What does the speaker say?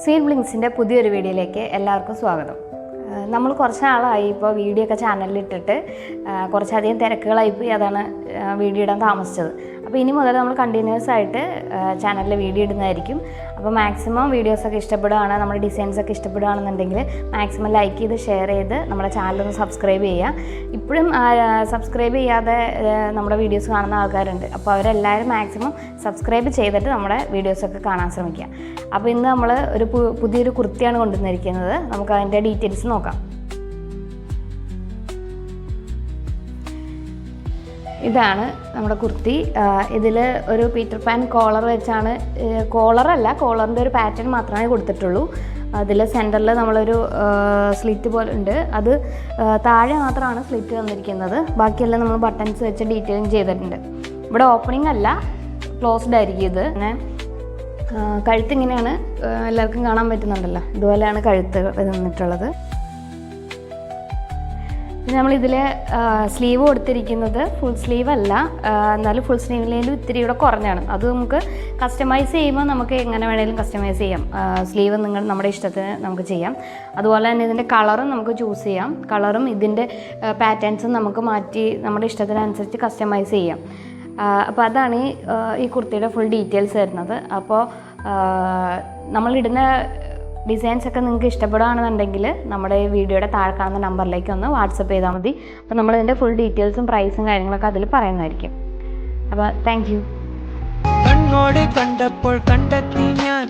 Sweet ബ്ലിങ്സിൻ്റെ പുതിയൊരു വീഡിയോയിലേക്ക് എല്ലാവർക്കും സ്വാഗതം. നമ്മൾ കുറച്ച് നാളായി ഇപ്പോൾ വീഡിയോ ഒക്കെ ചാനലിൽ ഇട്ടിട്ട് കുറച്ചധികം തിരക്കുകളായിപ്പോയി, അതാണ് വീഡിയോ ഇടാൻ താമസിച്ചത്. അപ്പോൾ ഇനി മുതൽ നമ്മൾ കണ്ടിന്യൂസ് ആയിട്ട് ചാനലിൽ വീഡിയോ ഇടുന്നതായിരിക്കും. അപ്പോൾ മാക്സിമം വീഡിയോസൊക്കെ ഇഷ്ടപ്പെടുകയാണ്, നമ്മുടെ ഡിസൈൻസൊക്കെ ഇഷ്ടപ്പെടുകയാണെന്നുണ്ടെങ്കിൽ മാക്സിമം ലൈക്ക് ചെയ്ത് ഷെയർ ചെയ്ത് നമ്മുടെ ചാനലൊന്ന് സബ്സ്ക്രൈബ് ചെയ്യുക. ഇപ്പോഴും സബ്സ്ക്രൈബ് ചെയ്യാതെ നമ്മുടെ വീഡിയോസ് കാണുന്ന ആൾക്കാരുണ്ട്. അപ്പോൾ അവരെല്ലാവരും മാക്സിമം സബ്സ്ക്രൈബ് ചെയ്തിട്ട് നമ്മുടെ വീഡിയോസൊക്കെ കാണാൻ ശ്രമിക്കുക. അപ്പോൾ ഇന്ന് നമ്മൾ ഒരു പുതിയൊരു കുർത്തിയാണ് കൊണ്ടുവന്നിരിക്കുന്നത്. നമുക്ക് അതിൻ്റെ ഡീറ്റെയിൽസ് നോക്കാം. ഇതാണ് നമ്മുടെ കുർത്തി. ഇതിൽ ഒരു പീറ്റർ പാൻ കോളർ വെച്ചാണ്, കോളറല്ല, കോളറിൻ്റെ ഒരു പാറ്റേൺ മാത്രമേ കൊടുത്തിട്ടുള്ളൂ. അതിൽ സെൻറ്ററിൽ നമ്മളൊരു സ്ലിറ്റ് പോലെ ഉണ്ട്, അത് താഴെ മാത്രമാണ് സ്ലിറ്റ് വന്നിരിക്കുന്നത്. ബാക്കിയെല്ലാം നമ്മൾ ബട്ടൺസ് വെച്ച് ഡീറ്റെയിലിംഗ് ചെയ്തിട്ടുണ്ട്. ഇവിടെ ഓപ്പണിംഗ് അല്ല, ക്ലോസ്ഡ് ആയിരിക്കും ഇത്. പിന്നെ കഴുത്ത് ഇങ്ങനെയാണ്, എല്ലാവർക്കും കാണാൻ പറ്റുന്നുണ്ടല്ലോ, ഇതുപോലെയാണ് കഴുത്ത് വന്നിട്ടുള്ളത്. പിന്നെ നമ്മളിതിൽ സ്ലീവ് കൊടുത്തിരിക്കുന്നത് ഫുൾ സ്ലീവ് അല്ല, എന്നാലും ഫുൾ സ്ലീവിലേലും ഇത്തിരി കൂടെ കുറഞ്ഞാണ്. അത് നമുക്ക് കസ്റ്റമൈസ് ചെയ്യുമ്പോൾ നമുക്ക് എങ്ങനെ വേണമെങ്കിലും കസ്റ്റമൈസ് ചെയ്യാം. സ്ലീവ് നമ്മുടെ ഇഷ്ടത്തിന് നമുക്ക് ചെയ്യാം. അതുപോലെ തന്നെ ഇതിൻ്റെ കളറും നമുക്ക് ചൂസ് ചെയ്യാം. കളറും ഇതിൻ്റെ പാറ്റേൺസും നമുക്ക് മാറ്റി നമ്മുടെ ഇഷ്ടത്തിനനുസരിച്ച് കസ്റ്റമൈസ് ചെയ്യാം. അപ്പോൾ അതാണ് ഈ കുർത്തിയുടെ ഫുൾ ഡീറ്റെയിൽസ് വരുന്നത്. അപ്പോൾ നമ്മളിടുന്ന ഡിസൈൻസ് ഒക്കെ നിങ്ങൾക്ക് ഇഷ്ടപ്പെടുകയാണെന്നുണ്ടെങ്കിൽ നമ്മുടെ ഈ വീഡിയോയുടെ താഴെ കാണുന്ന നമ്പറിലേക്ക് ഒന്ന് വാട്സപ്പ് ചെയ്താൽ മതി. അപ്പോൾ നമ്മളിതിൻ്റെ ഫുൾ ഡീറ്റെയിൽസും പ്രൈസും കാര്യങ്ങളൊക്കെ അതിൽ പറയുന്നതായിരിക്കും. അപ്പോൾ താങ്ക് യു. കണ്ണോട് കണ്ടപ്പോൾ കണ്ടെത്തി ഞാൻ